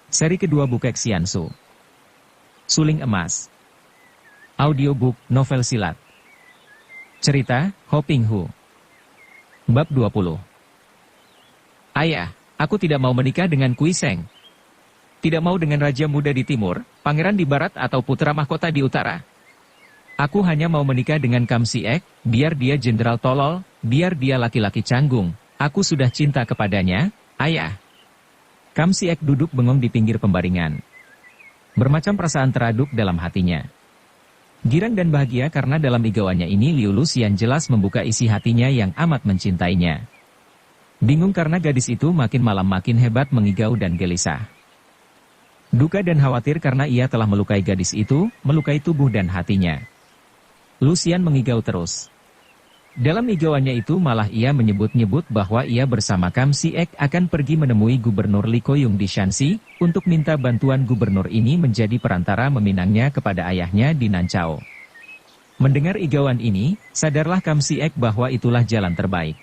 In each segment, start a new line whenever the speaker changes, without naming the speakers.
Seri kedua Bukek Xiansu. Suling Emas. Audiobook novel silat. Cerita, Ho Ping Hu. Bab 20. Ayah, aku tidak mau menikah dengan Kui Seng. Tidak mau dengan raja muda di timur, pangeran di barat atau putra mahkota di utara. Aku hanya mau menikah dengan Kam Siek, biar dia jenderal tolol, biar dia laki-laki canggung. Aku sudah cinta kepadanya, ayah. Kam Siek duduk bengong di pinggir pembaringan. Bermacam perasaan teraduk dalam hatinya. Girang dan bahagia karena dalam igawannya ini Liu Luxian jelas membuka isi hatinya yang amat mencintainya. Bingung karena gadis itu makin malam makin hebat mengigau dan gelisah. Duka dan khawatir karena ia telah melukai gadis itu, melukai tubuh dan hatinya. Luxian mengigau terus. Dalam igauannya itu malah ia menyebut-nyebut bahwa ia bersama Kam Siek akan pergi menemui Gubernur Li Koyung di Shanxi, untuk minta bantuan gubernur ini menjadi perantara meminangnya kepada ayahnya di Nanchao. Mendengar igauan ini, sadarlah Kam Siek bahwa itulah jalan terbaik.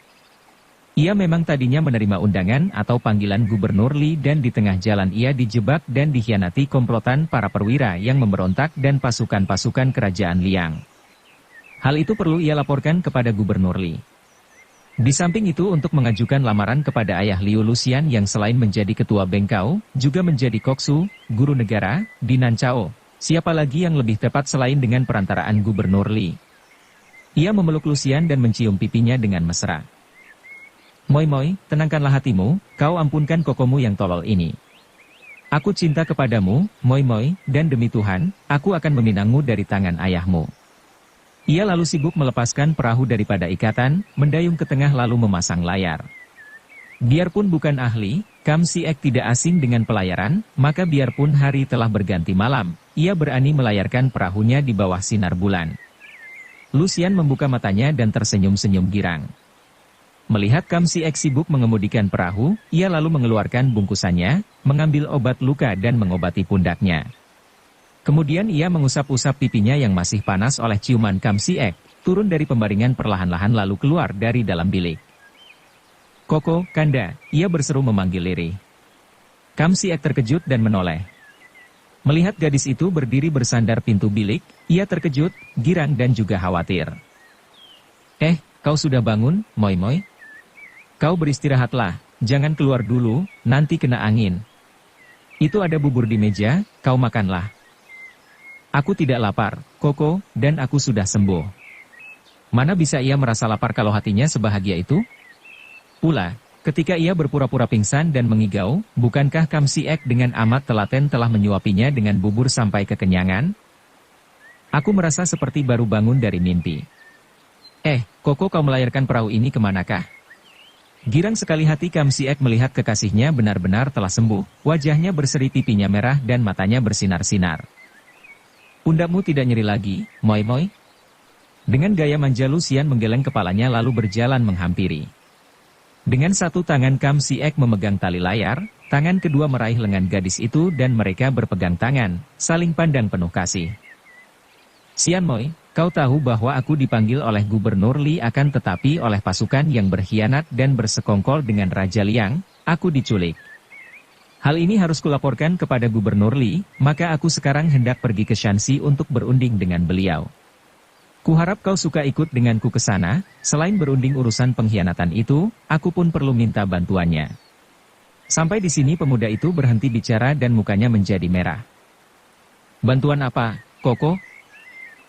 Ia memang tadinya menerima undangan atau panggilan Gubernur Li dan di tengah jalan ia dijebak dan dikhianati komplotan para perwira yang memberontak dan pasukan-pasukan kerajaan Liang. Hal itu perlu ia laporkan kepada Gubernur Li. Di samping itu untuk mengajukan lamaran kepada ayah Liu Luxian yang selain menjadi ketua Bengkao, juga menjadi koksu, guru negara, di Nanchao. Siapa lagi yang lebih tepat selain dengan perantaraan Gubernur Li? Ia memeluk Luxian dan mencium pipinya dengan mesra. Moi moi, tenangkanlah hatimu, kau ampunkan kokomu yang tolol ini. Aku cinta kepadamu, moi moi, dan demi Tuhan, aku akan meminangmu dari tangan ayahmu. Ia lalu sibuk melepaskan perahu daripada ikatan, mendayung ke tengah lalu memasang layar. Biarpun bukan ahli, Kam Siek tidak asing dengan pelayaran, maka biarpun hari telah berganti malam, ia berani melayarkan perahunya di bawah sinar bulan. Luxian membuka matanya dan tersenyum-senyum girang. Melihat Kam Siek sibuk mengemudikan perahu, ia lalu mengeluarkan bungkusannya, mengambil obat luka dan mengobati pundaknya. Kemudian ia mengusap-usap pipinya yang masih panas oleh ciuman Kam Siek, turun dari pembaringan perlahan-lahan lalu keluar dari dalam bilik. Koko, Kanda, ia berseru memanggil lirih. Kam Siek terkejut dan menoleh. Melihat gadis itu berdiri bersandar pintu bilik, ia terkejut, girang dan juga khawatir. Kau sudah bangun, moi moi? Kau beristirahatlah, jangan keluar dulu, nanti kena angin. Itu ada bubur di meja, kau makanlah. Aku tidak lapar, Koko, dan aku sudah sembuh. Mana bisa ia merasa lapar kalau hatinya sebahagia itu? Pula, ketika ia berpura-pura pingsan dan mengigau, bukankah Kam Siek dengan amat telaten telah menyuapinya dengan bubur sampai kekenyangan? Aku merasa seperti baru bangun dari mimpi. Koko, kau melayarkan perahu ini kemanakah? Girang sekali hati Kam Siek melihat kekasihnya benar-benar telah sembuh, wajahnya berseri, pipinya merah dan matanya bersinar-sinar. Pundakmu tidak nyeri lagi, moi moi? Dengan gaya manja Luxian menggeleng kepalanya lalu berjalan menghampiri. Dengan satu tangan Kam Siek memegang tali layar, tangan kedua meraih lengan gadis itu dan mereka berpegang tangan, saling pandang penuh kasih. Sian moi, kau tahu bahwa aku dipanggil oleh Gubernur Li akan tetapi oleh pasukan yang berkhianat dan bersekongkol dengan Raja Liang, aku diculik. Hal ini harus kulaporkan kepada Gubernur Li, maka aku sekarang hendak pergi ke Shanxi untuk berunding dengan beliau. Kuharap kau suka ikut denganku ke sana, selain berunding urusan pengkhianatan itu, aku pun perlu minta bantuannya. Sampai di sini pemuda itu berhenti bicara dan mukanya menjadi merah. Bantuan apa, Koko?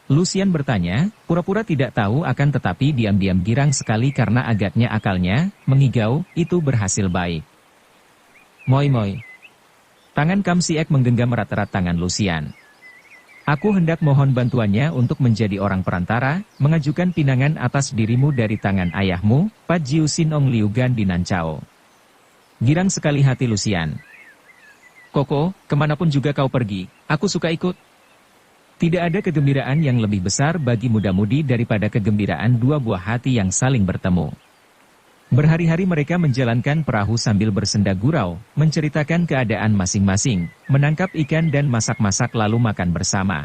Luxian bertanya, pura-pura tidak tahu akan tetapi diam-diam girang sekali karena agaknya akalnya, mengigau, itu berhasil baik. Moi moi. Tangan Kam Siek menggenggam erat-erat tangan Luxian. Aku hendak mohon bantuannya untuk menjadi orang perantara, mengajukan pinangan atas dirimu dari tangan ayahmu, Pat Jiu Sin Ong Liu Gan di Nanchao. Girang sekali hati Luxian. Koko, kemanapun juga kau pergi, aku suka ikut. Tidak ada kegembiraan yang lebih besar bagi muda-mudi daripada kegembiraan dua buah hati yang saling bertemu. Berhari-hari mereka menjalankan perahu sambil bersenda gurau, menceritakan keadaan masing-masing, menangkap ikan dan masak-masak lalu makan bersama.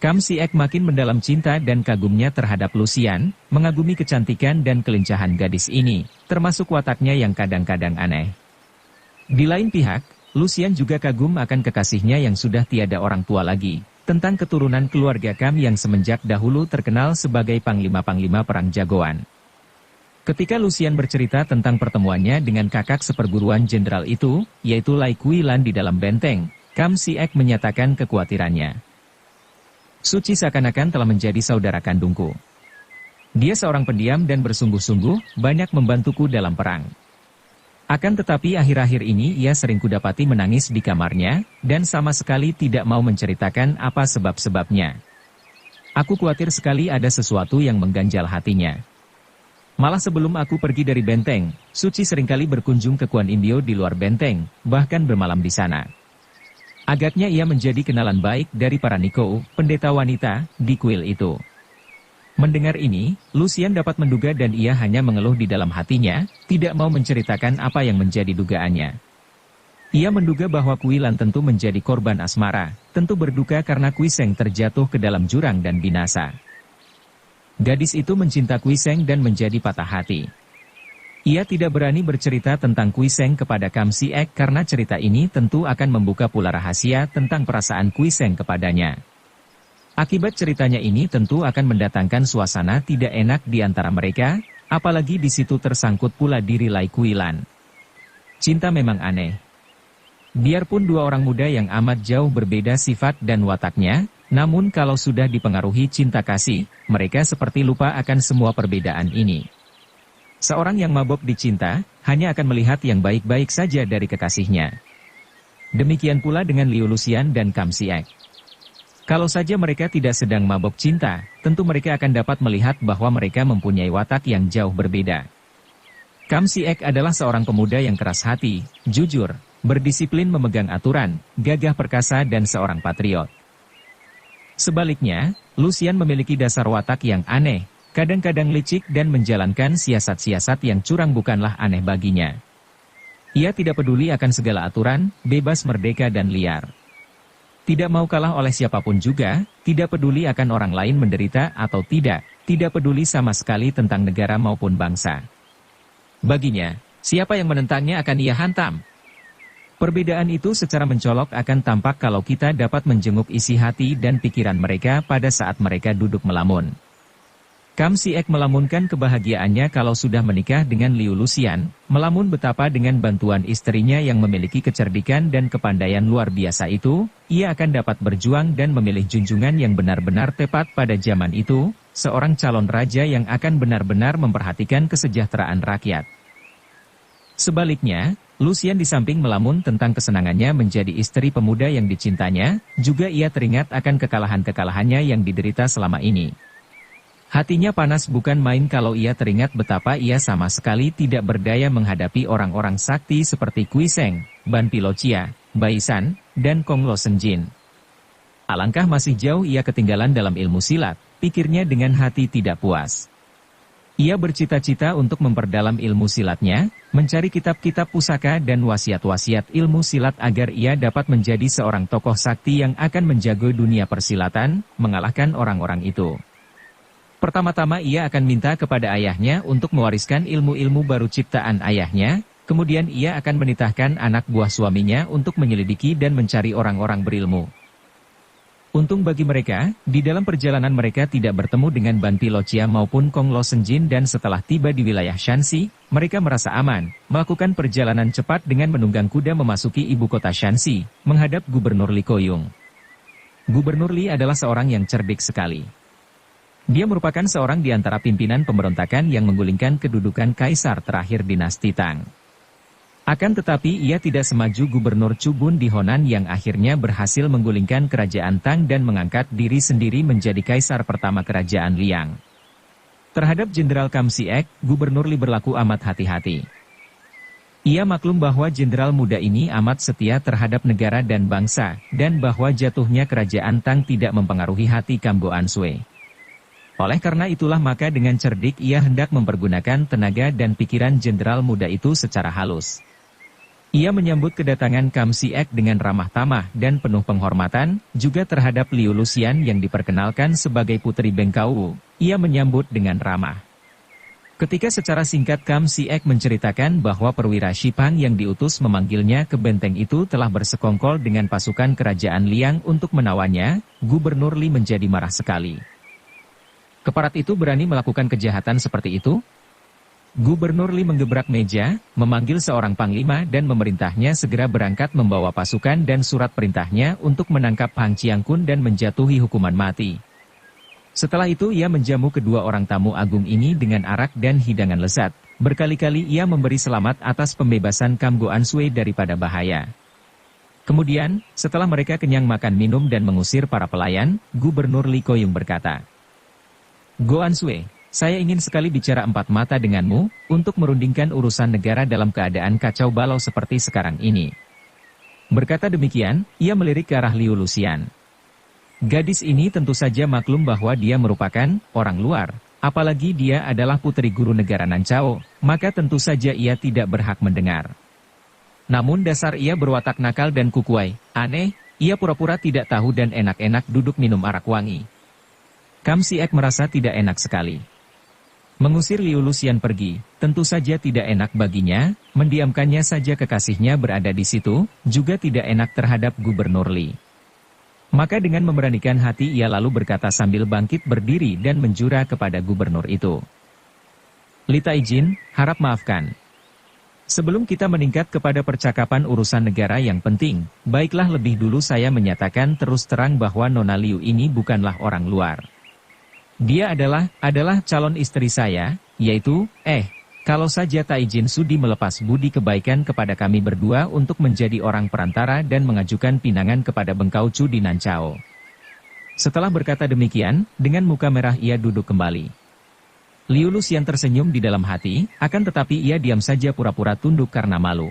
Kam Siek makin mendalam cinta dan kagumnya terhadap Luxian, mengagumi kecantikan dan kelincahan gadis ini, termasuk wataknya yang kadang-kadang aneh. Di lain pihak, Lucian juga kagum akan kekasihnya yang sudah tiada orang tua lagi, tentang keturunan keluarga Kam yang semenjak dahulu terkenal sebagai panglima-panglima perang jagoan. Ketika Lucian bercerita tentang pertemuannya dengan kakak seperguruan jenderal itu, yaitu Lai Kuilan di dalam benteng, Kam Siek menyatakan kekhawatirannya. Suci seakan-akan telah menjadi saudara kandungku. Dia seorang pendiam dan bersungguh-sungguh, banyak membantuku dalam perang. Akan tetapi akhir-akhir ini ia sering kudapati menangis di kamarnya, dan sama sekali tidak mau menceritakan apa sebab-sebabnya. Aku khawatir sekali ada sesuatu yang mengganjal hatinya. Malah sebelum aku pergi dari benteng, Suci seringkali berkunjung ke Kuan Indio di luar benteng, bahkan bermalam di sana. Agaknya ia menjadi kenalan baik dari para Nikou, pendeta wanita, di kuil itu. Mendengar ini, Lucian dapat menduga dan ia hanya mengeluh di dalam hatinya, tidak mau menceritakan apa yang menjadi dugaannya. Ia menduga bahwa Kuilan tentu menjadi korban asmara, tentu berduka karena Kuiseng terjatuh ke dalam jurang dan binasa. Gadis itu mencinta Kuiseng dan menjadi patah hati. Ia tidak berani bercerita tentang Kuiseng kepada Kam Siek karena cerita ini tentu akan membuka pula rahasia tentang perasaan Kuiseng kepadanya. Akibat ceritanya ini tentu akan mendatangkan suasana tidak enak di antara mereka, apalagi di situ tersangkut pula diri Lai Kuilan. Cinta memang aneh. Biarpun dua orang muda yang amat jauh berbeda sifat dan wataknya, namun kalau sudah dipengaruhi cinta kasih, mereka seperti lupa akan semua perbedaan ini. Seorang yang mabok dicinta, hanya akan melihat yang baik-baik saja dari kekasihnya. Demikian pula dengan Liu Lucian dan Kam Siek. Kalau saja mereka tidak sedang mabok cinta, tentu mereka akan dapat melihat bahwa mereka mempunyai watak yang jauh berbeda. Kam Siek adalah seorang pemuda yang keras hati, jujur, berdisiplin memegang aturan, gagah perkasa dan seorang patriot. Sebaliknya, Lucian memiliki dasar watak yang aneh, kadang-kadang licik dan menjalankan siasat-siasat yang curang bukanlah aneh baginya. Ia tidak peduli akan segala aturan, bebas merdeka dan liar. Tidak mau kalah oleh siapapun juga, tidak peduli akan orang lain menderita atau tidak peduli sama sekali tentang negara maupun bangsa. Baginya, siapa yang menentangnya akan ia hantam. Perbedaan itu secara mencolok akan tampak kalau kita dapat menjenguk isi hati dan pikiran mereka pada saat mereka duduk melamun. Kam Siek melamunkan kebahagiaannya kalau sudah menikah dengan Liu Lucian, melamun betapa dengan bantuan istrinya yang memiliki kecerdikan dan kepandaian luar biasa itu, ia akan dapat berjuang dan memilih junjungan yang benar-benar tepat pada zaman itu, seorang calon raja yang akan benar-benar memperhatikan kesejahteraan rakyat. Sebaliknya, Lucian di samping melamun tentang kesenangannya menjadi istri pemuda yang dicintanya, juga ia teringat akan kekalahan-kekalahannya yang diderita selama ini. Hatinya panas bukan main kalau ia teringat betapa ia sama sekali tidak berdaya menghadapi orang-orang sakti seperti Kuiseng, Ban Pilocia, Baisan, dan Kong Lo Senjin. Alangkah masih jauh ia ketinggalan dalam ilmu silat, pikirnya dengan hati tidak puas. Ia bercita-cita untuk memperdalam ilmu silatnya, mencari kitab-kitab pusaka dan wasiat-wasiat ilmu silat agar ia dapat menjadi seorang tokoh sakti yang akan menjaga dunia persilatan, mengalahkan orang-orang itu. Pertama-tama ia akan minta kepada ayahnya untuk mewariskan ilmu-ilmu baru ciptaan ayahnya, kemudian ia akan menitahkan anak buah suaminya untuk menyelidiki dan mencari orang-orang berilmu. Untung bagi mereka, di dalam perjalanan mereka tidak bertemu dengan Ban Pilocia maupun Kong Lo Senjin dan setelah tiba di wilayah Shanxi, mereka merasa aman, melakukan perjalanan cepat dengan menunggang kuda memasuki ibu kota Shanxi, menghadap Gubernur Li Koyung. Gubernur Li adalah seorang yang cerdik sekali. Dia merupakan seorang di antara pimpinan pemberontakan yang menggulingkan kedudukan kaisar terakhir dinasti Tang. Akan tetapi ia tidak semaju Gubernur Chu Bun di Honan yang akhirnya berhasil menggulingkan kerajaan Tang dan mengangkat diri sendiri menjadi kaisar pertama kerajaan Liang. Terhadap Jenderal Kam Siek, Gubernur Li berlaku amat hati-hati. Ia maklum bahwa jenderal muda ini amat setia terhadap negara dan bangsa, dan bahwa jatuhnya kerajaan Tang tidak mempengaruhi hati Kam Goan Sui. Oleh karena itulah maka dengan cerdik ia hendak mempergunakan tenaga dan pikiran jenderal muda itu secara halus. Ia menyambut kedatangan Kam Siek dengan ramah tamah dan penuh penghormatan, juga terhadap Liu Lucian yang diperkenalkan sebagai putri Bengkau, ia menyambut dengan ramah. Ketika secara singkat Kam Siek menceritakan bahwa perwira Shipang yang diutus memanggilnya ke benteng itu telah bersekongkol dengan pasukan kerajaan Liang untuk menawannya, Gubernur Li menjadi marah sekali. Keparat itu berani melakukan kejahatan seperti itu? Gubernur Li menggebrak meja, memanggil seorang panglima dan memerintahnya segera berangkat membawa pasukan dan surat perintahnya untuk menangkap Pang Chiangkun dan menjatuhi hukuman mati. Setelah itu ia menjamu kedua orang tamu agung ini dengan arak dan hidangan lezat. Berkali-kali ia memberi selamat atas pembebasan Kam Goan Sui daripada bahaya. Kemudian, setelah mereka kenyang makan minum dan mengusir para pelayan, Gubernur Li Koyung berkata, "Goan Sui, saya ingin sekali bicara empat mata denganmu, untuk merundingkan urusan negara dalam keadaan kacau balau seperti sekarang ini." Berkata demikian, ia melirik ke arah Liu Luxian. Gadis ini tentu saja maklum bahwa dia merupakan orang luar, apalagi dia adalah putri guru negara Nancao, maka tentu saja ia tidak berhak mendengar. Namun dasar ia berwatak nakal dan kukuai, aneh, ia pura-pura tidak tahu dan enak-enak duduk minum arak wangi. Kam Siek merasa tidak enak sekali. Mengusir Liu Luxian pergi, tentu saja tidak enak baginya, mendiamkannya saja kekasihnya berada di situ, juga tidak enak terhadap Gubernur Li. Maka dengan memberanikan hati ia lalu berkata sambil bangkit berdiri dan menjura kepada gubernur itu. "Li Taijin, harap maafkan. Sebelum kita meningkat kepada percakapan urusan negara yang penting, baiklah lebih dulu saya menyatakan terus terang bahwa Nona Liu ini bukanlah orang luar. Dia adalah calon istri saya, yaitu, kalau saja Taijin sudi melepas budi kebaikan kepada kami berdua untuk menjadi orang perantara dan mengajukan pinangan kepada Bengkau Chu di Nancao." Setelah berkata demikian, dengan muka merah ia duduk kembali. Liu Luxian tersenyum di dalam hati, akan tetapi ia diam saja pura-pura tunduk karena malu.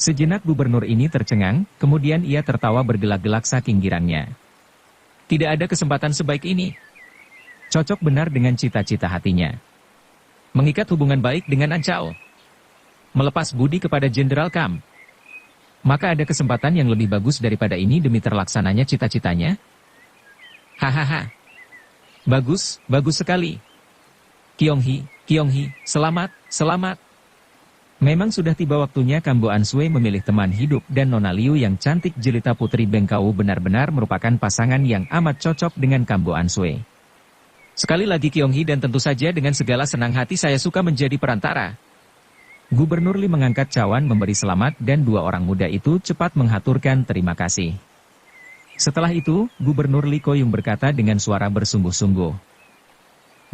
Sejenak gubernur ini tercengang, kemudian ia tertawa bergelak-gelak saking girangnya. Tidak ada kesempatan sebaik ini. Cocok benar dengan cita-cita hatinya. Mengikat hubungan baik dengan Nancao. Melepas budi kepada Jenderal Kam. Maka ada kesempatan yang lebih bagus daripada ini demi terlaksananya cita-citanya? Hahaha. Bagus, bagus sekali. Kyonghi, selamat, selamat. Memang sudah tiba waktunya Kam Goan Sui memilih teman hidup dan Nona Liu yang cantik jelita putri Bengkau benar-benar merupakan pasangan yang amat cocok dengan Kam Goan Sui. Sekali lagi Kyonghi dan tentu saja dengan segala senang hati saya suka menjadi perantara. Gubernur Li mengangkat cawan memberi selamat dan dua orang muda itu cepat menghaturkan terima kasih. Setelah itu, Gubernur Li Koyung berkata dengan suara bersungguh-sungguh.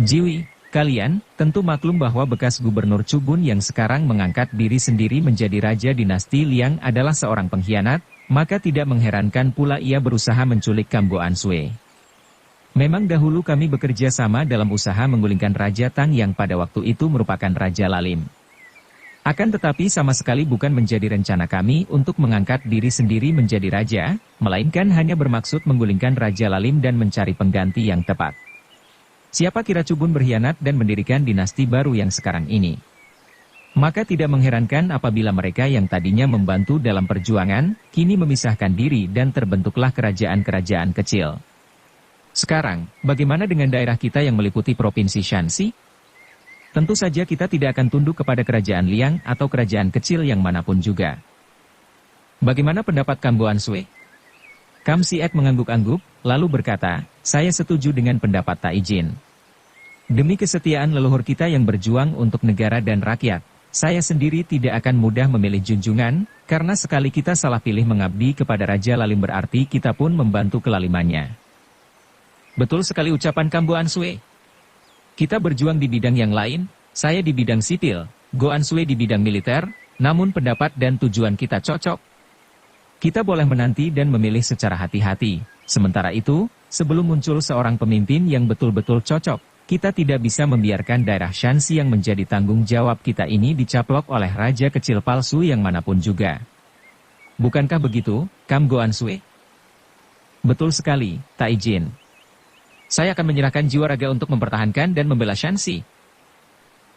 "Jiwi, kalian tentu maklum bahwa bekas Gubernur Chubun yang sekarang mengangkat diri sendiri menjadi Raja Dinasti Liang adalah seorang pengkhianat, maka tidak mengherankan pula ia berusaha menculik Kam Goan Sui. Memang dahulu kami bekerja sama dalam usaha menggulingkan Raja Tang yang pada waktu itu merupakan Raja Lalim. Akan tetapi sama sekali bukan menjadi rencana kami untuk mengangkat diri sendiri menjadi raja, melainkan hanya bermaksud menggulingkan Raja Lalim dan mencari pengganti yang tepat. Siapa kira Chubun berkhianat dan mendirikan dinasti baru yang sekarang ini? Maka tidak mengherankan apabila mereka yang tadinya membantu dalam perjuangan, kini memisahkan diri dan terbentuklah kerajaan-kerajaan kecil. Sekarang, bagaimana dengan daerah kita yang meliputi Provinsi Shanxi? Tentu saja kita tidak akan tunduk kepada kerajaan Liang atau kerajaan kecil yang manapun juga. Bagaimana pendapat Kam Goan Sui?" Kam Siek mengangguk-angguk, lalu berkata, "Saya setuju dengan pendapat Taijin. Demi kesetiaan leluhur kita yang berjuang untuk negara dan rakyat, saya sendiri tidak akan mudah memilih junjungan, karena sekali kita salah pilih mengabdi kepada Raja Lalim berarti kita pun membantu kelalimannya." Betul sekali ucapan Kam Goan Sui. Kita berjuang di bidang yang lain, saya di bidang sipil, Goan Sui di bidang militer, namun pendapat dan tujuan kita cocok. Kita boleh menanti dan memilih secara hati-hati. Sementara itu, sebelum muncul seorang pemimpin yang betul-betul cocok, kita tidak bisa membiarkan daerah Shanxi yang menjadi tanggung jawab kita ini dicaplok oleh raja kecil palsu yang manapun juga. Bukankah begitu, Kam Goan Sui? Betul sekali, Taijin. Saya akan menyerahkan jiwa raga untuk mempertahankan dan membela Shanxi.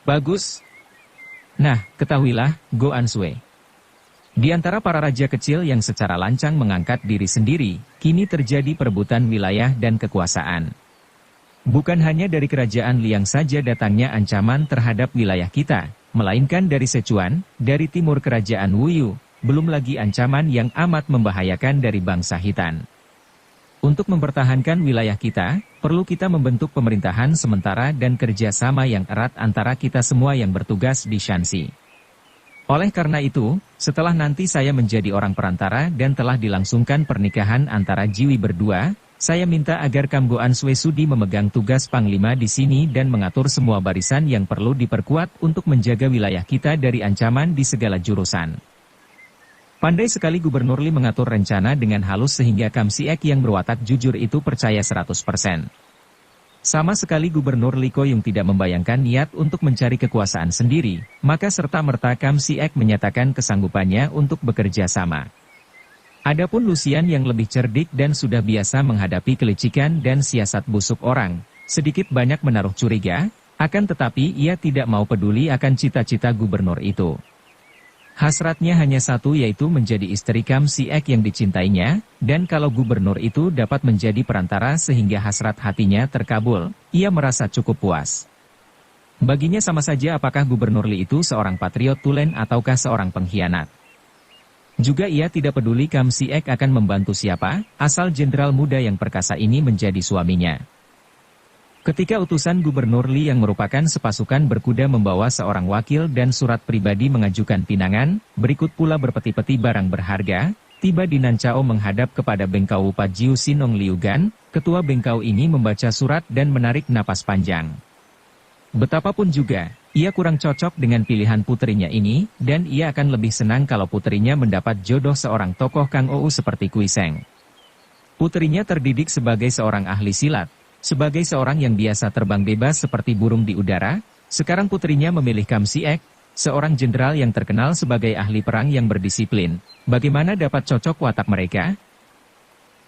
Bagus. Nah, ketahuilah, Goan Sui. Di antara para raja kecil yang secara lancang mengangkat diri sendiri, kini terjadi perebutan wilayah dan kekuasaan. Bukan hanya dari kerajaan Liang saja datangnya ancaman terhadap wilayah kita, melainkan dari Sichuan, dari timur kerajaan Wuyu, belum lagi ancaman yang amat membahayakan dari bangsa Hitan. Untuk mempertahankan wilayah kita, perlu kita membentuk pemerintahan sementara dan kerjasama yang erat antara kita semua yang bertugas di Shanxi. Oleh karena itu, setelah nanti saya menjadi orang perantara dan telah dilangsungkan pernikahan antara Jiwi berdua, saya minta agar Kamgoan Swesudi memegang tugas Panglima di sini dan mengatur semua barisan yang perlu diperkuat untuk menjaga wilayah kita dari ancaman di segala jurusan. Pandai sekali Gubernur Li mengatur rencana dengan halus sehingga Kam Siek yang berwatak jujur itu percaya 100%. Sama sekali Gubernur Li Koyung tidak membayangkan niat untuk mencari kekuasaan sendiri, maka serta-merta Kam Siek menyatakan kesanggupannya untuk bekerja sama. Adapun Lucian yang lebih cerdik dan sudah biasa menghadapi kelicikan dan siasat busuk orang, sedikit banyak menaruh curiga, akan tetapi ia tidak mau peduli akan cita-cita gubernur itu. Hasratnya hanya satu yaitu menjadi istri Kam Siek yang dicintainya, dan kalau gubernur itu dapat menjadi perantara sehingga hasrat hatinya terkabul, ia merasa cukup puas. Baginya sama saja apakah gubernur Li itu seorang patriot tulen ataukah seorang pengkhianat. Juga ia tidak peduli Kam Siek akan membantu siapa, asal jenderal muda yang perkasa ini menjadi suaminya. Ketika utusan Gubernur Li yang merupakan sepasukan berkuda membawa seorang wakil dan surat pribadi mengajukan pinangan, berikut pula berpeti-peti barang berharga, tiba di Nancao menghadap kepada Bengkau Pajiu Sinong Liugan, ketua Bengkau ini membaca surat dan menarik napas panjang. Betapapun juga, ia kurang cocok dengan pilihan putrinya ini, dan ia akan lebih senang kalau putrinya mendapat jodoh seorang tokoh Kang Ou seperti Kui Seng. Putrinya terdidik sebagai seorang ahli silat, sebagai seorang yang biasa terbang bebas seperti burung di udara, sekarang putrinya memilih Kam Siek, seorang jenderal yang terkenal sebagai ahli perang yang berdisiplin. Bagaimana dapat cocok watak mereka?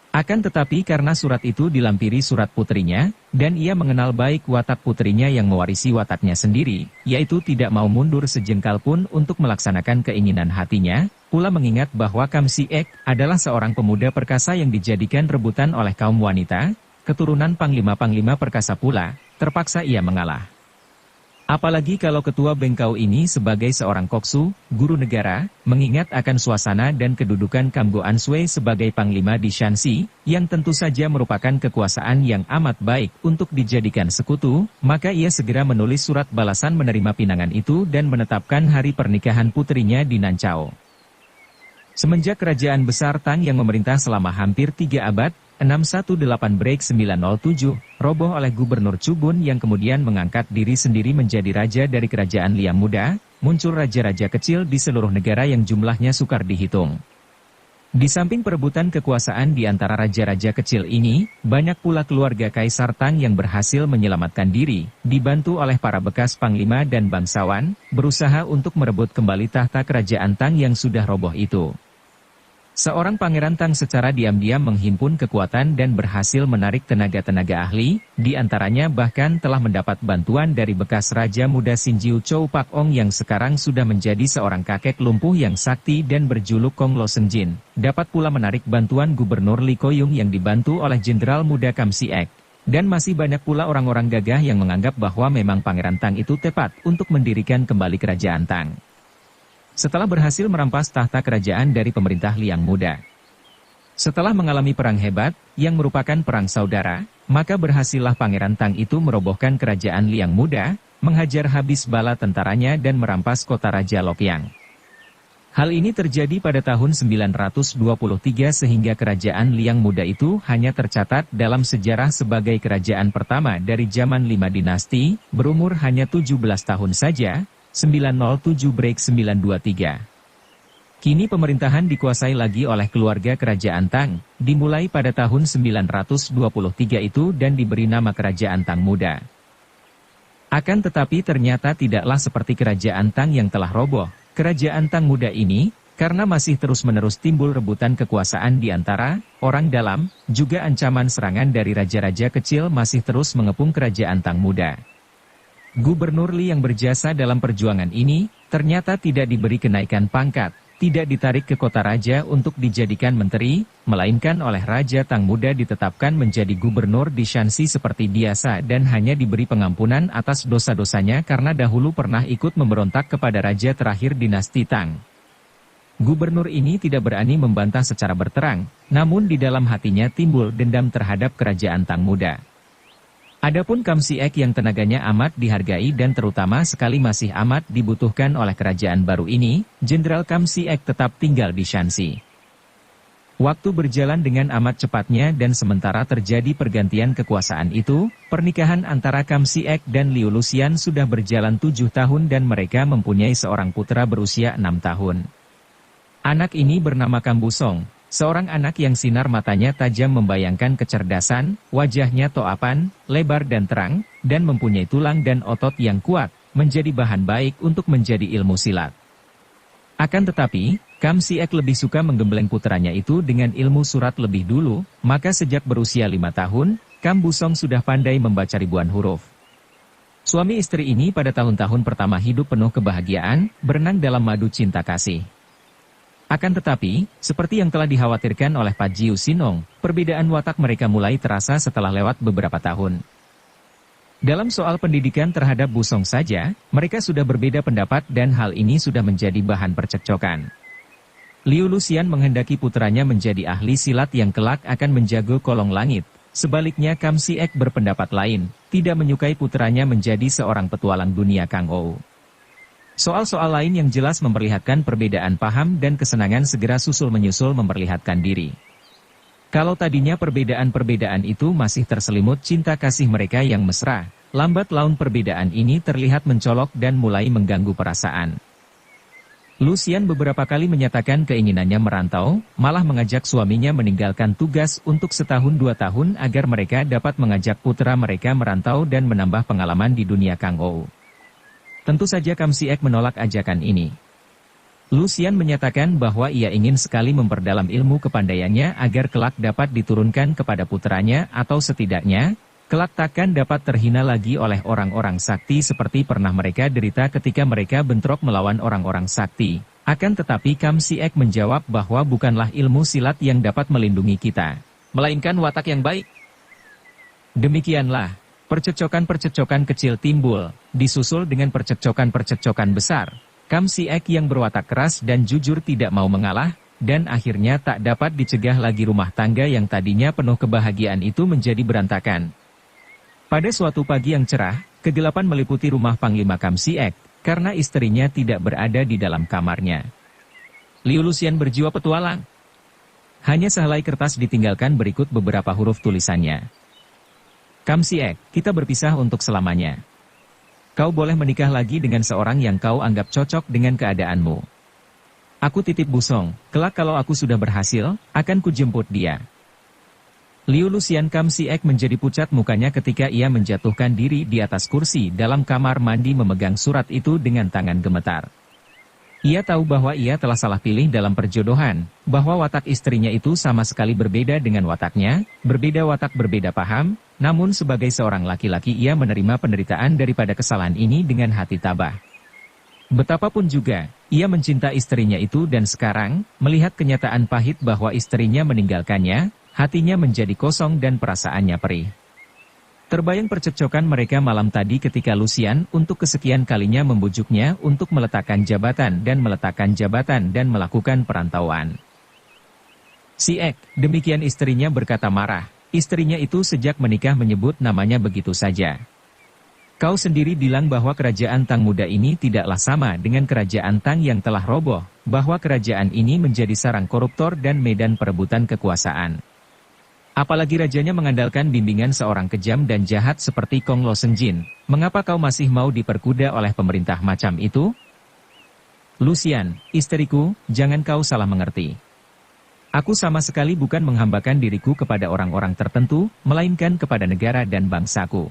Akan tetapi karena surat itu dilampiri surat putrinya, dan ia mengenal baik watak putrinya yang mewarisi wataknya sendiri, yaitu tidak mau mundur sejengkal pun untuk melaksanakan keinginan hatinya, pula mengingat bahwa Kam Siek adalah seorang pemuda perkasa yang dijadikan rebutan oleh kaum wanita, keturunan panglima-panglima perkasa pula, terpaksa ia mengalah. Apalagi kalau ketua Bengkau ini sebagai seorang koksu, guru negara, mengingat akan suasana dan kedudukan Kamgoan Sui sebagai panglima di Shanxi, yang tentu saja merupakan kekuasaan yang amat baik untuk dijadikan sekutu, maka ia segera menulis surat balasan menerima pinangan itu dan menetapkan hari pernikahan putrinya di Nancao. Semenjak kerajaan besar Tang yang memerintah selama hampir 3 abad, 618-907, roboh oleh Gubernur Chubun yang kemudian mengangkat diri sendiri menjadi raja dari kerajaan Liang Muda, muncul raja-raja kecil di seluruh negara yang jumlahnya sukar dihitung. Di samping perebutan kekuasaan di antara raja-raja kecil ini, banyak pula keluarga Kaisar Tang yang berhasil menyelamatkan diri, dibantu oleh para bekas panglima dan bangsawan, berusaha untuk merebut kembali tahta kerajaan Tang yang sudah roboh itu. Seorang pangeran Tang secara diam-diam menghimpun kekuatan dan berhasil menarik tenaga-tenaga ahli, di antaranya bahkan telah mendapat bantuan dari bekas Raja Muda Sinjiu Chou Pak Ong yang sekarang sudah menjadi seorang kakek lumpuh yang sakti dan berjuluk Kong Lo Sengjin, dapat pula menarik bantuan Gubernur Li Koyung yang dibantu oleh Jenderal Muda Kam Siek. Dan masih banyak pula orang-orang gagah yang menganggap bahwa memang Pangeran Tang itu tepat untuk mendirikan kembali kerajaan Tang. Setelah berhasil merampas tahta kerajaan dari pemerintah Liang Muda. Setelah mengalami perang hebat, yang merupakan perang saudara, maka berhasillah Pangeran Tang itu merobohkan kerajaan Liang Muda, menghajar habis bala tentaranya dan merampas kota Raja Lokyang. Hal ini terjadi pada tahun 923 sehingga kerajaan Liang Muda itu hanya tercatat dalam sejarah sebagai kerajaan pertama dari zaman 5 dinasti, berumur hanya 17 tahun saja, 907-923. Kini pemerintahan dikuasai lagi oleh keluarga kerajaan Tang, dimulai pada tahun 923 itu dan diberi nama kerajaan Tang Muda. Akan tetapi ternyata tidaklah seperti kerajaan Tang yang telah roboh. Kerajaan Tang Muda ini, karena masih terus-menerus timbul rebutan kekuasaan di antara orang dalam, juga ancaman serangan dari raja-raja kecil masih terus mengepung kerajaan Tang Muda. Gubernur Li yang berjasa dalam perjuangan ini, ternyata tidak diberi kenaikan pangkat, tidak ditarik ke kota raja untuk dijadikan menteri, melainkan oleh Raja Tang Muda ditetapkan menjadi gubernur di Shanxi seperti biasa dan hanya diberi pengampunan atas dosa-dosanya karena dahulu pernah ikut memberontak kepada raja terakhir dinasti Tang. Gubernur ini tidak berani membantah secara berterang, namun di dalam hatinya timbul dendam terhadap kerajaan Tang Muda. Adapun Kam Si-ek yang tenaganya amat dihargai dan terutama sekali masih amat dibutuhkan oleh kerajaan baru ini, Jenderal Kam Si-ek tetap tinggal di Shanxi. Waktu berjalan dengan amat cepatnya dan sementara terjadi pergantian kekuasaan itu, pernikahan antara Kam Si-ek dan Liu Luxian sudah berjalan 7 tahun dan mereka mempunyai seorang putra berusia 6 tahun. Anak ini bernama Kam Busong. Seorang anak yang sinar matanya tajam membayangkan kecerdasan, wajahnya toapan, lebar dan terang, dan mempunyai tulang dan otot yang kuat, menjadi bahan baik untuk menjadi ilmu silat. Akan tetapi, Kam Si-ek lebih suka menggembleng putranya itu dengan ilmu surat lebih dulu, maka sejak berusia 5 tahun, Kam Busong sudah pandai membaca ribuan huruf. Suami istri ini pada tahun-tahun pertama hidup penuh kebahagiaan, berenang dalam madu cinta kasih. Akan tetapi, seperti yang telah dikhawatirkan oleh Pak Jiu Sinong, perbedaan watak mereka mulai terasa setelah lewat beberapa tahun. Dalam soal pendidikan terhadap Busong saja, mereka sudah berbeda pendapat dan hal ini sudah menjadi bahan percekcokan. Liu Luxian menghendaki putranya menjadi ahli silat yang kelak akan menjaga kolong langit. Sebaliknya Kam Si-ek berpendapat lain, tidak menyukai putranya menjadi seorang petualang dunia Kang Ou. Soal-soal lain yang jelas memperlihatkan perbedaan paham dan kesenangan segera susul-menyusul memperlihatkan diri. Kalau tadinya perbedaan-perbedaan itu masih terselimut cinta kasih mereka yang mesra, lambat laun perbedaan ini terlihat mencolok dan mulai mengganggu perasaan. Luxian beberapa kali menyatakan keinginannya merantau, malah mengajak suaminya meninggalkan tugas untuk setahun 2 tahun agar mereka dapat mengajak putra mereka merantau dan menambah pengalaman di dunia Kang Ou. Tentu saja Kam Si-ek menolak ajakan ini. Luxian menyatakan bahwa ia ingin sekali memperdalam ilmu kepandaiannya agar kelak dapat diturunkan kepada putranya atau setidaknya, kelak takkan dapat terhina lagi oleh orang-orang sakti seperti pernah mereka derita ketika mereka bentrok melawan orang-orang sakti. Akan tetapi Kam Si-ek menjawab bahwa bukanlah ilmu silat yang dapat melindungi kita, melainkan watak yang baik. Demikianlah. Percecokan-percecokan kecil timbul, disusul dengan percecokan-percecokan besar. Kam Si-ek yang berwatak keras dan jujur tidak mau mengalah, dan akhirnya tak dapat dicegah lagi rumah tangga yang tadinya penuh kebahagiaan itu menjadi berantakan. Pada suatu pagi yang cerah, kegelapan meliputi rumah Panglima Kam Si-ek, karena istrinya tidak berada di dalam kamarnya. Liu Luxian berjiwa petualang. Hanya sehelai kertas ditinggalkan berikut beberapa huruf tulisannya. Kam Si-ek, kita berpisah untuk selamanya. Kau boleh menikah lagi dengan seorang yang kau anggap cocok dengan keadaanmu. Aku titip Busong, kelak kalau aku sudah berhasil, akan kujemput dia. Liu Luxian Kam Si-ek menjadi pucat mukanya ketika ia menjatuhkan diri di atas kursi dalam kamar mandi memegang surat itu dengan tangan gemetar. Ia tahu bahwa ia telah salah pilih dalam perjodohan, bahwa watak istrinya itu sama sekali berbeda dengan wataknya, berbeda watak berbeda paham, namun sebagai seorang laki-laki ia menerima penderitaan daripada kesalahan ini dengan hati tabah. Betapapun juga, ia mencinta istrinya itu dan sekarang, melihat kenyataan pahit bahwa istrinya meninggalkannya, hatinya menjadi kosong dan perasaannya perih. Terbayang percekcokan mereka malam tadi ketika Luxian untuk kesekian kalinya membujuknya untuk meletakkan jabatan dan melakukan perantauan. Si-ek, demikian istrinya berkata marah. Istrinya itu sejak menikah menyebut namanya begitu saja. Kau sendiri bilang bahwa kerajaan Tang Muda ini tidaklah sama dengan kerajaan Tang yang telah roboh, bahwa kerajaan ini menjadi sarang koruptor dan medan perebutan kekuasaan. Apalagi rajanya mengandalkan bimbingan seorang kejam dan jahat seperti Kong Lo Senjin. Mengapa kau masih mau diperkuda oleh pemerintah macam itu? Luxian, istriku, jangan kau salah mengerti. Aku sama sekali bukan menghambakan diriku kepada orang-orang tertentu, melainkan kepada negara dan bangsaku.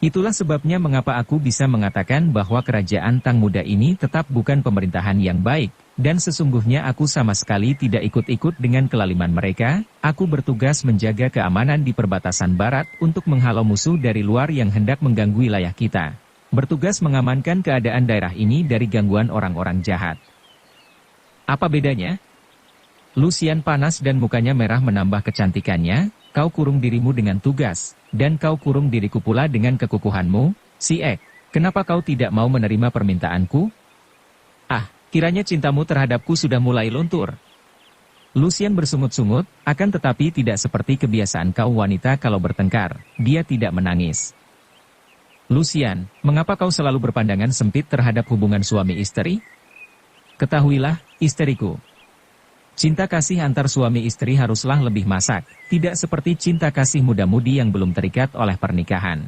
Itulah sebabnya mengapa aku bisa mengatakan bahwa kerajaan Tang Muda ini tetap bukan pemerintahan yang baik. Dan sesungguhnya aku sama sekali tidak ikut-ikut dengan kelaliman mereka, aku bertugas menjaga keamanan di perbatasan barat untuk menghalau musuh dari luar yang hendak mengganggu wilayah kita. Bertugas mengamankan keadaan daerah ini dari gangguan orang-orang jahat. Apa bedanya? Lucian panas dan mukanya merah menambah kecantikannya. Kau kurung dirimu dengan tugas, dan kau kurung diriku pula dengan kekukuhanmu, si Ek. Kenapa kau tidak mau menerima permintaanku? Ah, kiranya cintamu terhadapku sudah mulai luntur. Lucian bersungut-sungut, akan tetapi tidak seperti kebiasaan kau wanita kalau bertengkar, dia tidak menangis. Lucian, mengapa kau selalu berpandangan sempit terhadap hubungan suami istri? Ketahuilah, istriku. Cinta kasih antar suami istri haruslah lebih masak, tidak seperti cinta kasih muda-mudi yang belum terikat oleh pernikahan.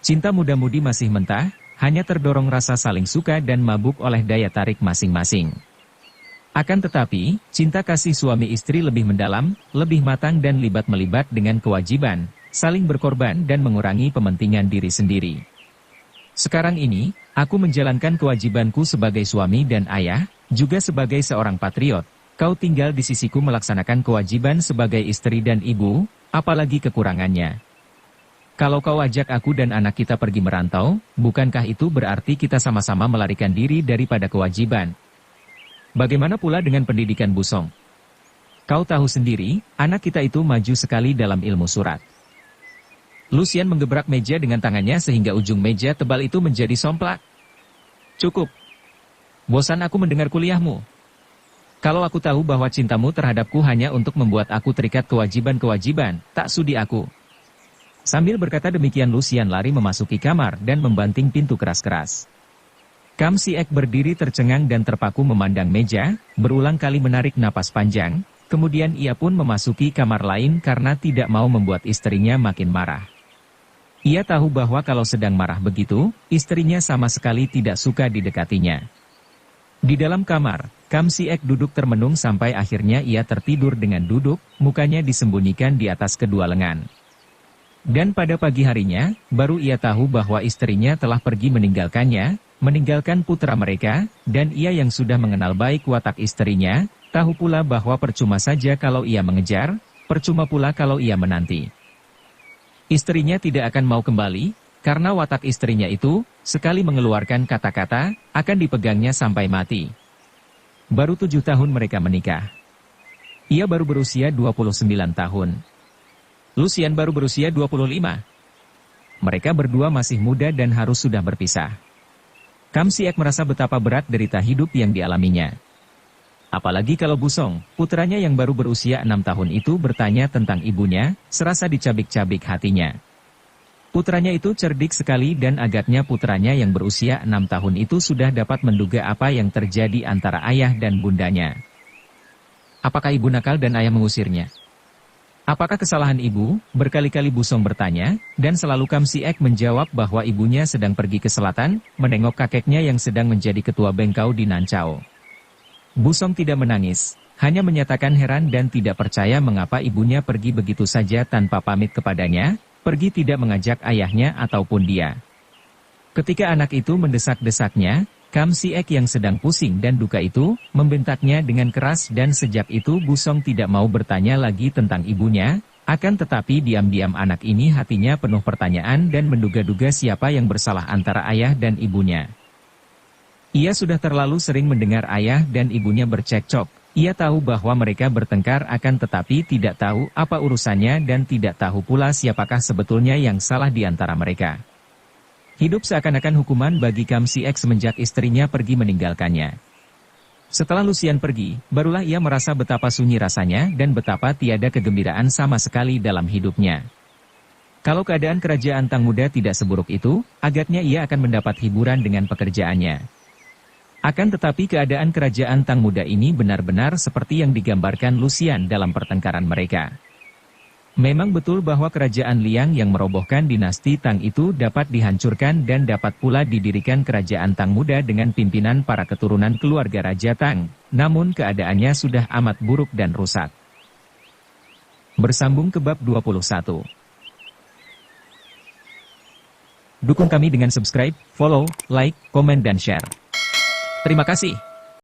Cinta muda-mudi masih mentah, hanya terdorong rasa saling suka dan mabuk oleh daya tarik masing-masing. Akan tetapi, cinta kasih suami istri lebih mendalam, lebih matang dan libat-melibat dengan kewajiban, saling berkorban dan mengurangi pementingan diri sendiri. Sekarang ini, aku menjalankan kewajibanku sebagai suami dan ayah, juga sebagai seorang patriot. Kau tinggal di sisiku melaksanakan kewajiban sebagai istri dan ibu, apalagi kekurangannya. Kalau kau ajak aku dan anak kita pergi merantau, bukankah itu berarti kita sama-sama melarikan diri daripada kewajiban? Bagaimana pula dengan pendidikan Busong? Kau tahu sendiri, anak kita itu maju sekali dalam ilmu surat. Lucian menggebrak meja dengan tangannya sehingga ujung meja tebal itu menjadi somplak. Cukup. Bosan aku mendengar kuliahmu. Kalau aku tahu bahwa cintamu terhadapku hanya untuk membuat aku terikat kewajiban-kewajiban, tak sudi aku. Sambil berkata demikian Lucian lari memasuki kamar dan membanting pintu keras-keras. Kam Si Ek berdiri tercengang dan terpaku memandang meja, berulang kali menarik napas panjang, kemudian ia pun memasuki kamar lain karena tidak mau membuat istrinya makin marah. Ia tahu bahwa kalau sedang marah begitu, istrinya sama sekali tidak suka didekatinya. Di dalam kamar, Kam Si Ek duduk termenung sampai akhirnya ia tertidur dengan duduk, mukanya disembunyikan di atas kedua lengan. Dan pada pagi harinya, baru ia tahu bahwa istrinya telah pergi meninggalkannya, meninggalkan putra mereka, dan ia yang sudah mengenal baik watak istrinya, tahu pula bahwa percuma saja kalau ia mengejar, percuma pula kalau ia menanti. Istrinya tidak akan mau kembali, karena watak istrinya itu, sekali mengeluarkan kata-kata, akan dipegangnya sampai mati. Baru 7 tahun mereka menikah. Ia baru berusia 29 tahun. Lucian baru berusia 25. Mereka berdua masih muda dan harus sudah berpisah. Kam Si Ek merasa betapa berat derita hidup yang dialaminya. Apalagi kalau Busong, putranya yang baru berusia 6 tahun itu bertanya tentang ibunya, serasa dicabik-cabik hatinya. Putranya itu cerdik sekali dan agaknya putranya yang berusia 6 tahun itu sudah dapat menduga apa yang terjadi antara ayah dan bundanya. Apakah ibu nakal dan ayah mengusirnya? Apakah kesalahan ibu? Berkali-kali Busong bertanya, dan selalu Kam Si Ek menjawab bahwa ibunya sedang pergi ke selatan, menengok kakeknya yang sedang menjadi ketua bengkau di Nancao. Busong tidak menangis, hanya menyatakan heran dan tidak percaya mengapa ibunya pergi begitu saja tanpa pamit kepadanya, pergi tidak mengajak ayahnya ataupun dia. Ketika anak itu mendesak-desaknya, Kam Si Ek yang sedang pusing dan duka itu, membentaknya dengan keras dan sejak itu Busong tidak mau bertanya lagi tentang ibunya, akan tetapi diam-diam anak ini hatinya penuh pertanyaan dan menduga-duga siapa yang bersalah antara ayah dan ibunya. Ia sudah terlalu sering mendengar ayah dan ibunya bercekcok. Ia tahu bahwa mereka bertengkar akan tetapi tidak tahu apa urusannya dan tidak tahu pula siapakah sebetulnya yang salah di antara mereka. Hidup seakan-akan hukuman bagi Kam Si Ek semenjak istrinya pergi meninggalkannya. Setelah Lucian pergi, barulah ia merasa betapa sunyi rasanya dan betapa tiada kegembiraan sama sekali dalam hidupnya. Kalau keadaan kerajaan Tang Muda tidak seburuk itu, agaknya ia akan mendapat hiburan dengan pekerjaannya. Akan tetapi keadaan kerajaan Tang Muda ini benar-benar seperti yang digambarkan Lucian dalam pertengkaran mereka. Memang betul bahwa kerajaan Liang yang merobohkan dinasti Tang itu dapat dihancurkan dan dapat pula didirikan kerajaan Tang Muda dengan pimpinan para keturunan keluarga Raja Tang, namun keadaannya sudah amat buruk dan rusak. Bersambung ke bab 21. Dukung kami dengan subscribe, follow, like, komen dan share. Terima kasih.